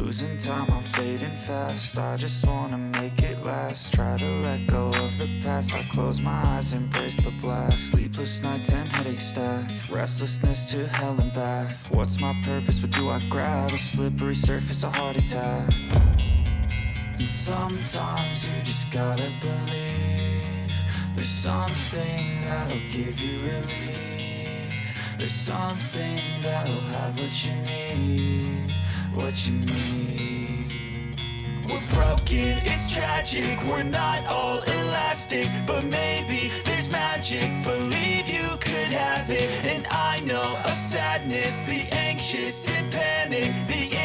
Losing time, I'm fading fast. I just wanna make it last. Try to let go of the past. I close my eyes, embrace the blast. Sleepless nights and headaches stack. Restlessness to hell and back. What's my purpose? What do I grab? A slippery surface, a heart attack. And sometimes you just gotta believe there's something that'll give you relief. There's something that'll have what you need, what you need. We're broken, it's tragic, we're not all elastic, but maybe there's magic. Believe you could have it. And I know of sadness, the anxious and panic, the